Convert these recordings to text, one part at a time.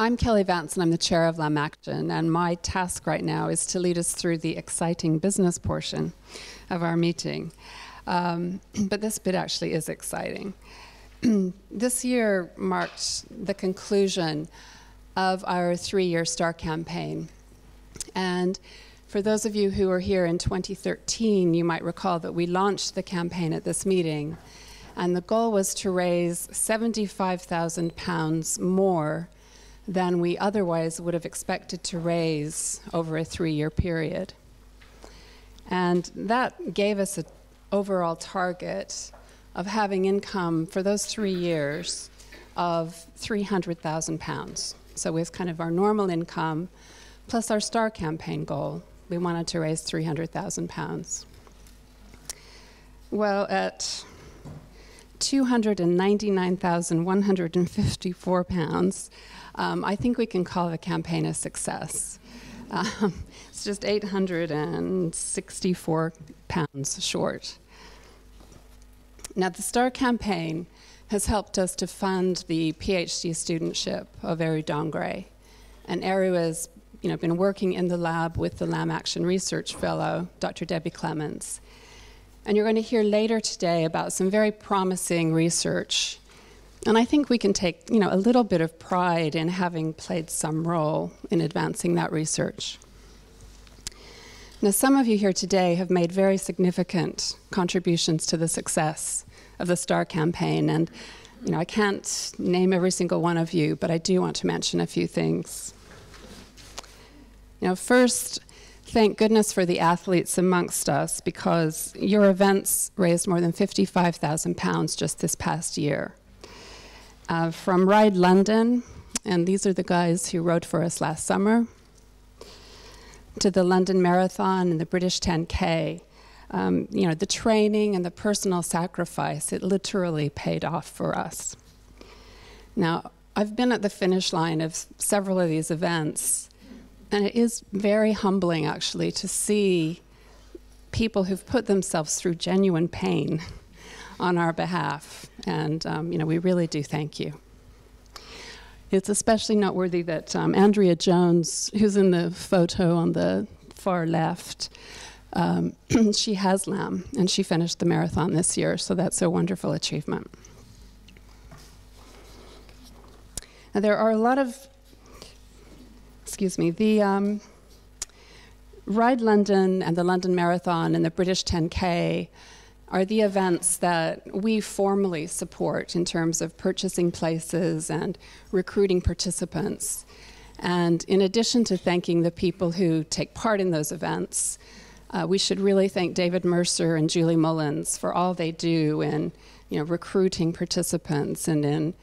I'm Kelly Vance, and I'm the chair of Lamb Action, and my task right now is to lead us through the exciting business portion of our meeting. But this bit actually is exciting. This year marked the conclusion of our 3-year STAR campaign. And for those of you who were here in 2013, you might recall that we launched the campaign at this meeting, and the goal was to raise £75,000 more than we otherwise would have expected to raise over a 3-year period. And that gave us an overall target of having income for those 3 years of £300,000. So with kind of our normal income plus our STAR campaign goal, we wanted to raise £300,000. Well, at £299,154, I think we can call the campaign a success. It's just £864 short. Now, the STAR campaign has helped us to fund the PhD studentship of Eru Dongre. And Eru has been working in the lab with the Lamb Action Research Fellow, Dr. Debbie Clements. And you're going to hear later today about some very promising research. And I think we can take a little bit of pride in having played some role in advancing that research. Now, some of you here today have made very significant contributions to the success of the STAR campaign. And I can't name every single one of you, but I do want to mention a few things. First, thank goodness for the athletes amongst us, because your events raised more than £55,000 just this past year. From Ride London, and these are the guys who rode for us last summer, to the London Marathon and the British 10K, the training and the personal sacrifice, it literally paid off for us. Now, I've been at the finish line of several of these events, and it is very humbling, actually, to see people who've put themselves through genuine pain on our behalf. And, we really do thank you. It's especially noteworthy that Andrea Jones, who's in the photo on the far left, she has Lamb, and she finished the marathon this year, so that's a wonderful achievement. Now, there are a lot of, the Ride London and the London Marathon and the British 10K are the events that we formally support in terms of purchasing places and recruiting participants. And in addition to thanking the people who take part in those events, we should really thank David Mercer and Julie Mullins for all they do in recruiting participants and in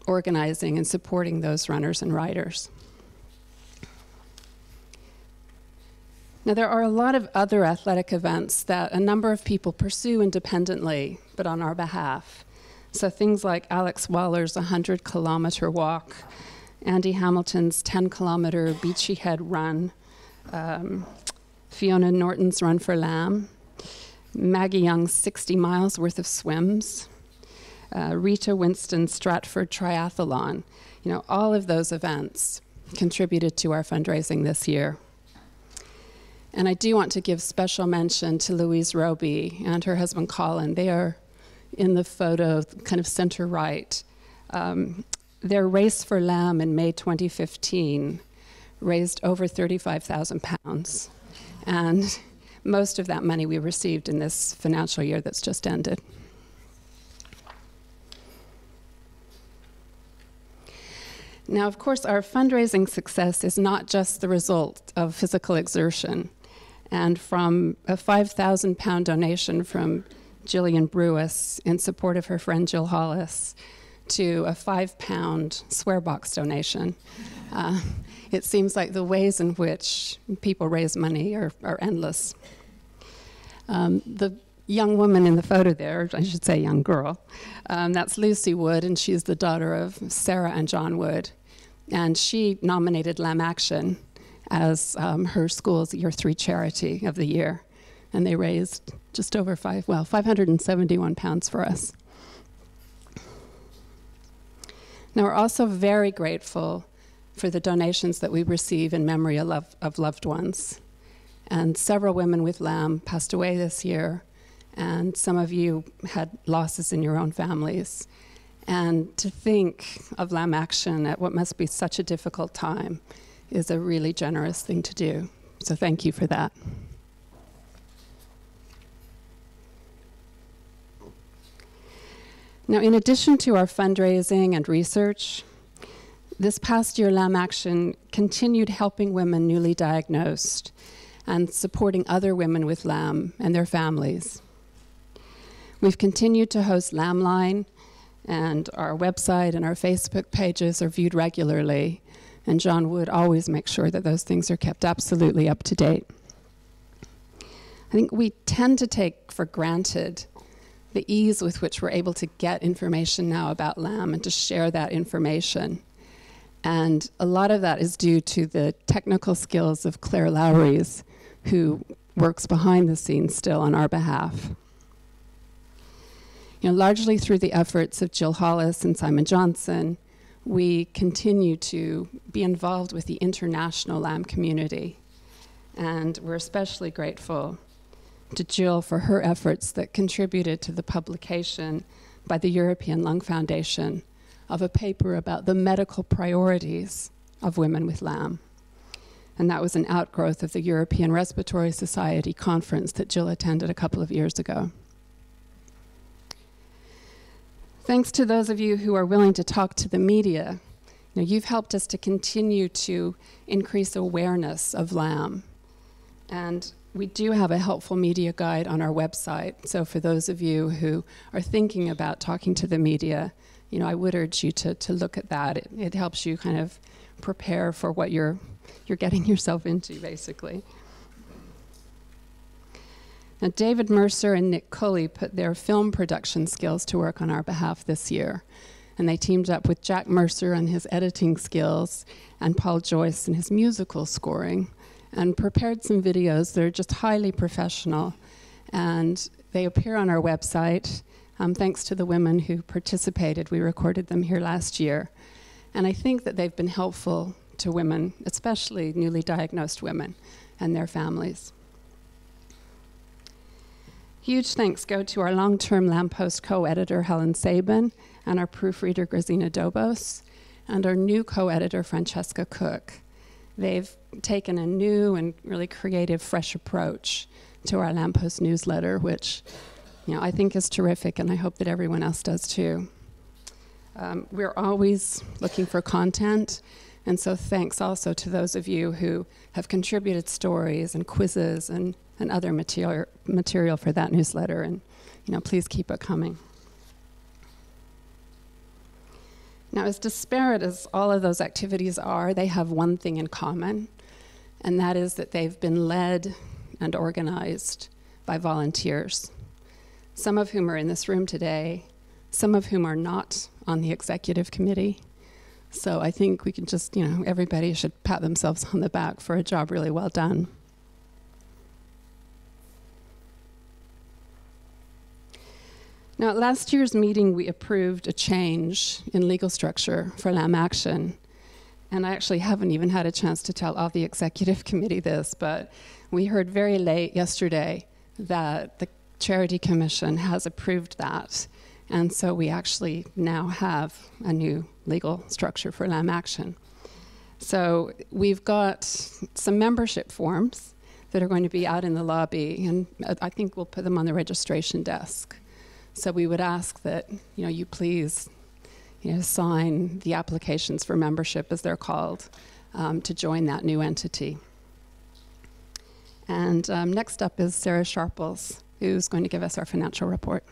organizing and supporting those runners and riders. Now, there are a lot of other athletic events that a number of people pursue independently, but on our behalf. So things like Alex Waller's 100-kilometer walk, Andy Hamilton's 10-kilometer Beachy Head run, Fiona Norton's Run for Lamb, Maggie Young's 60 miles worth of swims, Rita Winston's Stratford Triathlon. All of those events contributed to our fundraising this year. And I do want to give special mention to Louise Roby and her husband Colin. They are in the photo, kind of center right. Their Race for Lamb in May 2015 raised over £35,000. And most of that money we received in this financial year that's just ended. Now, of course, our fundraising success is not just the result of physical exertion. And from a £5,000 donation from Gillian Brewis in support of her friend Jill Hollis to a £5 swear box donation, it seems like the ways in which people raise money are endless. The young woman in the photo there, I should say young girl, that's Lucy Wood, and she's the daughter of Sarah and John Wood. And she nominated Lamb Action as her school's Year 3 charity of the year. And they raised just over £571 for us. Now, we're also very grateful for the donations that we receive in memory of loved ones. And several women with lamb passed away this year, and some of you had losses in your own families. And to think of Lamb Action at what must be such a difficult time is a really generous thing to do. So thank you for that. Now, in addition to our fundraising and research, this past year, Lamb Action continued helping women newly diagnosed and supporting other women with lamb and their families. We've continued to host Lamb Line, and our website and our Facebook pages are viewed regularly, and John Wood always makes sure that those things are kept absolutely up to date. I think we tend to take for granted the ease with which we're able to get information now about lamb and to share that information. And a lot of that is due to the technical skills of Claire Lowry's, who works behind the scenes still on our behalf. Largely through the efforts of Jill Hollis and Simon Johnson, we continue to be involved with the international lamb community. And we're especially grateful to Jill for her efforts that contributed to the publication by the European Lung Foundation of a paper about the medical priorities of women with lamb. And that was an outgrowth of the European Respiratory Society conference that Jill attended a couple of years ago. Thanks to those of you who are willing to talk to the media, you've helped us to continue to increase awareness of lamb. And we do have a helpful media guide on our website. So for those of you who are thinking about talking to the media, I would urge you to look at that. It helps you kind of prepare for what you're getting yourself into, basically. Now, David Mercer and Nick Culley put their film production skills to work on our behalf this year. And they teamed up with Jack Mercer on his editing skills and Paul Joyce and his musical scoring, and prepared some videos that are just highly professional. And they appear on our website. Thanks to the women who participated. We recorded them here last year. And I think that they've been helpful to women, especially newly diagnosed women and their families. Huge thanks go to our long-term Lamppost co-editor, Helen Sabin, and our proofreader, Grazina Dobos, and our new co-editor, Francesca Cook. They've taken a new and really creative, fresh approach to our Lamppost newsletter, which I think is terrific, and I hope that everyone else does too. We're always looking for content, and so thanks also to those of you who have contributed stories and quizzes and other material for that newsletter, and please keep it coming. Now, as disparate as all of those activities are, they have one thing in common, and that is that they've been led and organized by volunteers, some of whom are in this room today, some of whom are not on the executive committee. So I think we can just, everybody should pat themselves on the back for a job really well done. Now, at last year's meeting, we approved a change in legal structure for Lamb Action. And I actually haven't even had a chance to tell all the executive committee this, but we heard very late yesterday that the Charity Commission has approved that. And so we actually now have a new legal structure for Lamb Action. So we've got some membership forms that are going to be out in the lobby, and I think we'll put them on the registration desk. So we would ask that you please sign the applications for membership, as they're called, to join that new entity. And next up is Sarah Sharples, who's going to give us our financial report.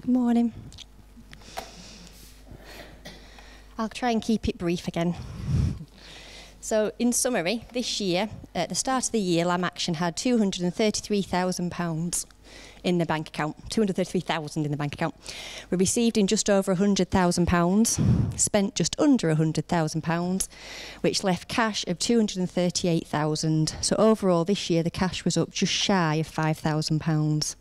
Good morning. I'll try and keep it brief again. So, in summary, this year, at the start of the year, Lamb Action had £233,000 in the bank account. 233,000 in the bank account. We received in just over £100,000, spent just under £100,000, which left cash of £238,000. So overall, this year, the cash was up just shy of £5,000.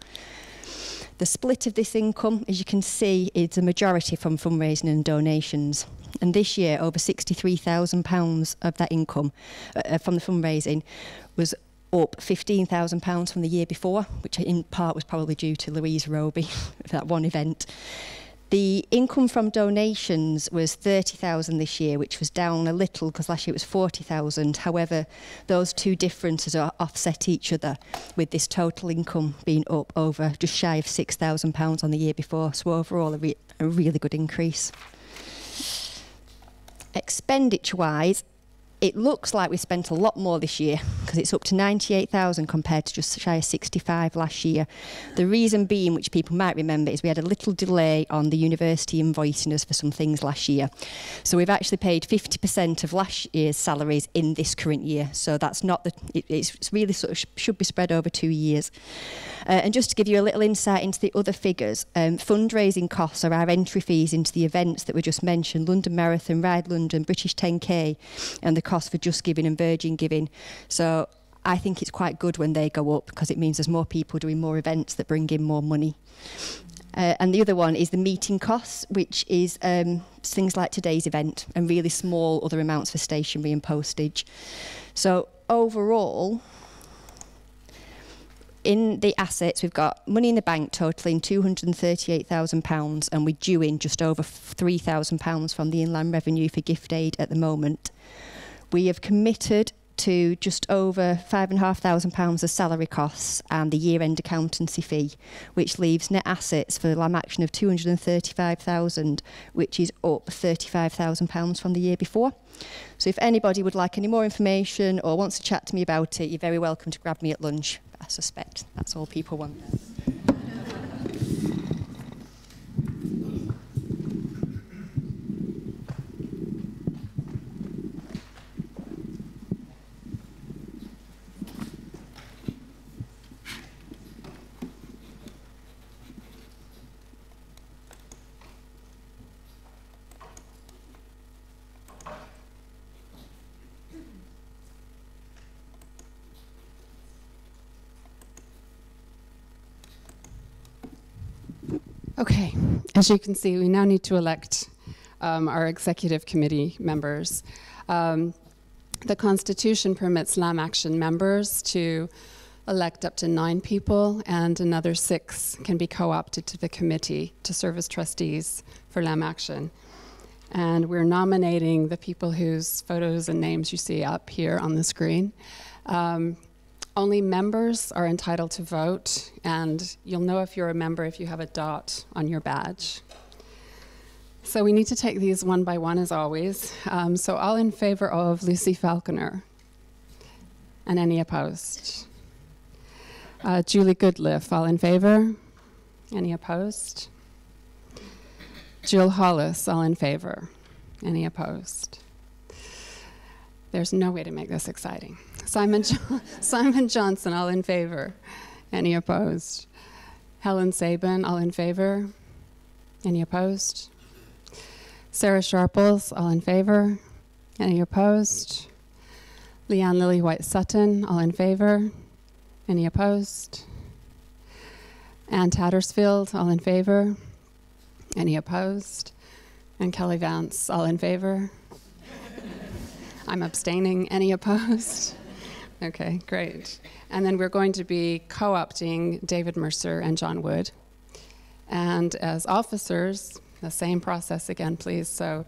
The split of this income, as you can see, is a majority from fundraising and donations. And this year, over £63,000 of that income from the fundraising was up £15,000 from the year before, which in part was probably due to Louise Roby, that one event. The income from donations was £30,000 this year, which was down a little because last year it was £40,000. However, those two differences offset each other, with this total income being up over just shy of £6,000 on the year before. So overall, a really good increase. Expenditure-wise, it looks like we spent a lot more this year because it's up to 98,000 compared to just shy of 65 last year. The reason being, which people might remember, is we had a little delay on the university invoicing us for some things last year. So we've actually paid 50% of last year's salaries in this current year. So that's not it's really sort of should be spread over 2 years. And just to give you a little insight into the other figures, fundraising costs are our entry fees into the events that were just mentioned: London Marathon, Ride London, British 10K, and the cost for Just Giving and Virgin Giving. So I think it's quite good when they go up because it means there's more people doing more events that bring in more money. And the other one is the meeting costs, which is things like today's event and really small other amounts for stationery and postage. So overall, in the assets, we've got money in the bank totalling £238,000, and we're due in just over £3,000 from the Inland Revenue for gift aid at the moment. We have committed to just over £5,500 of salary costs and the year-end accountancy fee, which leaves net assets for Lamb Action of £235,000, which is up £35,000 from the year before. So if anybody would like any more information or wants to chat to me about it, you're very welcome to grab me at lunch. I suspect that's all people want. Okay, as you can see, we now need to elect our executive committee members. The Constitution permits Lamb Action members to elect up to 9 people, and another 6 can be co-opted to the committee to serve as trustees for Lamb Action. And we're nominating the people whose photos and names you see up here on the screen. Only members are entitled to vote, and you'll know if you're a member if you have a dot on your badge. So we need to take these one by one, as always. So all in favor of Lucy Falconer? And any opposed? Julie Goodliff, all in favor? Any opposed? Jill Hollis, all in favor? Any opposed? There's no way to make this exciting. Simon Johnson, all in favor? Any opposed? Helen Sabin, all in favor? Any opposed? Sarah Sharples, all in favor? Any opposed? Leanne Lily White Sutton, all in favor? Any opposed? Ann Tattersfield, all in favor? Any opposed? And Kelly Vance, all in favor? I'm abstaining. Any opposed? Okay, great. And then we're going to be co-opting David Mercer and John Wood. And as officers, the same process again, please. So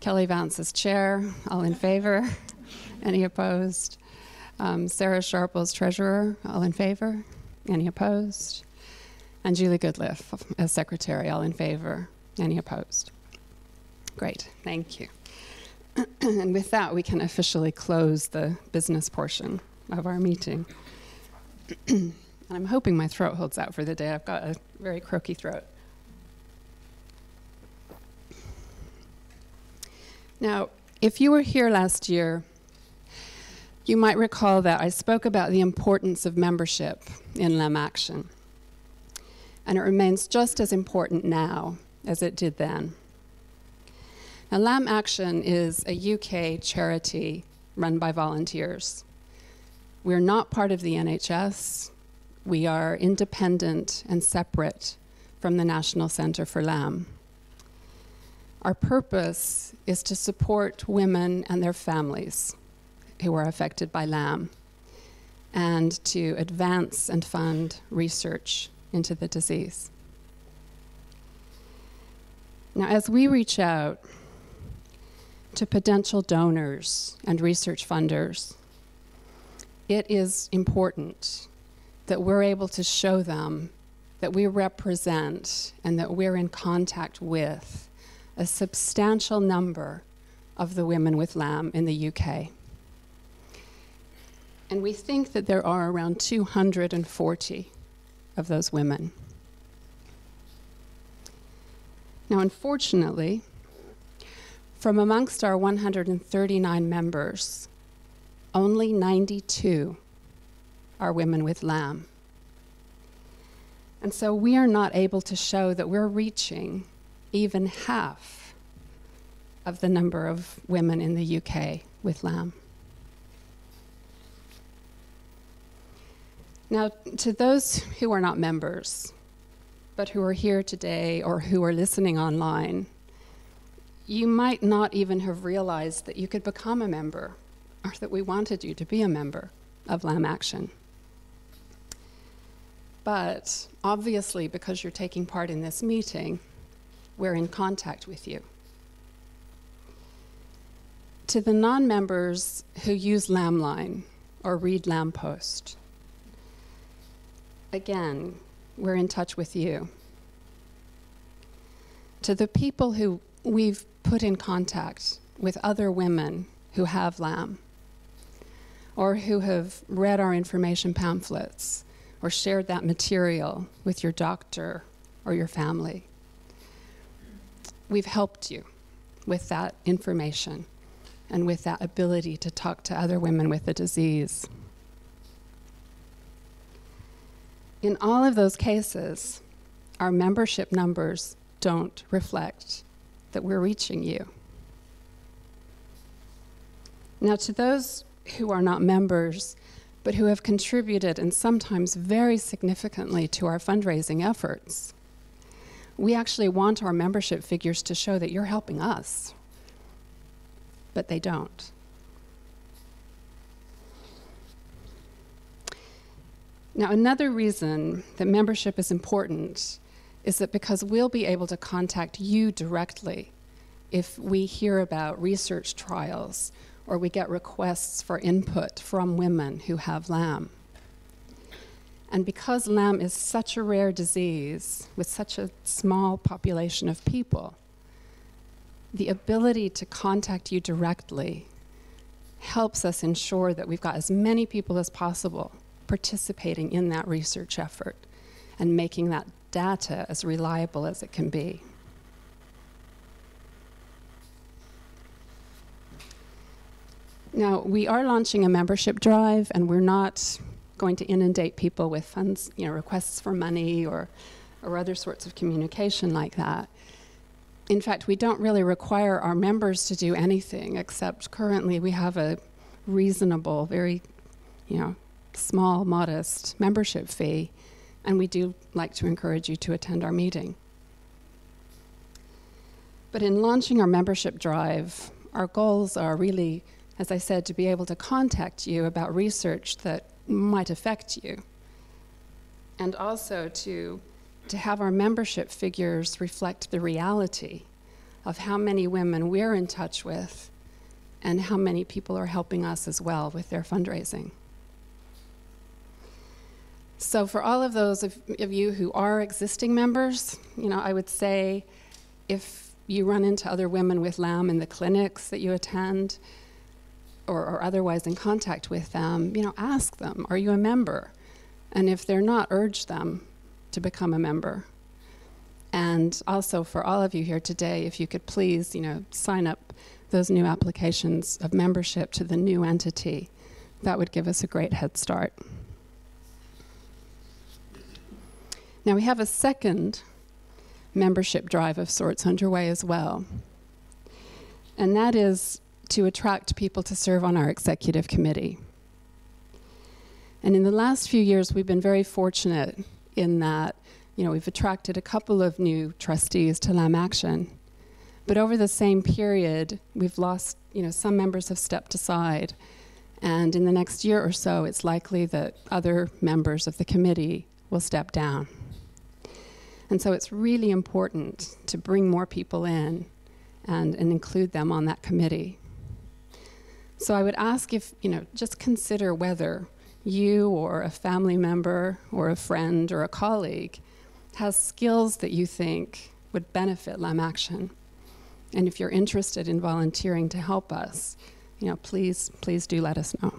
Kelly Vance is chair. All in favor? Any opposed? Sarah Sharples, treasurer. All in favor? Any opposed? And Julie Goodliff as secretary. All in favor? Any opposed? Great, thank you. And with that, we can officially close the business portion of our meeting. And I'm hoping my throat holds out for the day. I've got a very croaky throat. Now, if you were here last year, you might recall that I spoke about the importance of membership in LAM Action. And it remains just as important now as it did then. Now, LAM Action is a UK charity run by volunteers. We're not part of the NHS. We are independent and separate from the National Centre for LAM. Our purpose is to support women and their families who are affected by LAM and to advance and fund research into the disease. Now, as we reach out to potential donors and research funders, it is important that we're able to show them that we represent and that we're in contact with a substantial number of the women with LAM in the UK. And we think that there are around 240 of those women. Now, unfortunately, from amongst our 139 members, only 92 are women with LAM. And so we are not able to show that we're reaching even half of the number of women in the UK with LAM. Now, to those who are not members, but who are here today or who are listening online, you might not even have realized that you could become a member or that we wanted you to be a member of LAM Action. But obviously, because you're taking part in this meeting, we're in contact with you. To the non-members who use LAMline or read LAM Post, again, we're in touch with you. To the people who we've put in contact with other women who have LAM, or who have read our information pamphlets, or shared that material with your doctor or your family, we've helped you with that information and with that ability to talk to other women with the disease. In all of those cases, our membership numbers don't reflect that we're reaching you. Now, to those who are not members, but who have contributed, and sometimes very significantly, to our fundraising efforts, we actually want our membership figures to show that you're helping us, but they don't. Now, another reason that membership is important is that because we'll be able to contact you directly if we hear about research trials or we get requests for input from women who have LAM. And because LAM is such a rare disease with such a small population of people, the ability to contact you directly helps us ensure that we've got as many people as possible participating in that research effort and making that data as reliable as it can be. Now, we are launching a membership drive, and we're not going to inundate people with funds, requests for money or other sorts of communication like that. In fact, we don't really require our members to do anything, except currently we have a reasonable, very, small, modest membership fee, and we do like to encourage you to attend our meeting. But in launching our membership drive, our goals are really, as I said, to be able to contact you about research that might affect you, and also to have our membership figures reflect the reality of how many women we're in touch with and how many people are helping us as well with their fundraising. So for all of those of you who are existing members, I would say if you run into other women with LAM in the clinics that you attend or otherwise in contact with them, ask them, are you a member? And if they're not, urge them to become a member. And also for all of you here today, if you could please, sign up those new applications of membership to the new entity. That would give us a great head start. Now we have a second membership drive of sorts underway as well. And that is to attract people to serve on our executive committee. And in the last few years, we've been very fortunate in that, we've attracted a couple of new trustees to LAM Action. But over the same period, we've lost, some members have stepped aside. And in the next year or so, it's likely that other members of the committee will step down. And so it's really important to bring more people in and include them on that committee. So I would ask if, just consider whether you or a family member or a friend or a colleague has skills that you think would benefit LAM Action. And if you're interested in volunteering to help us, please do let us know.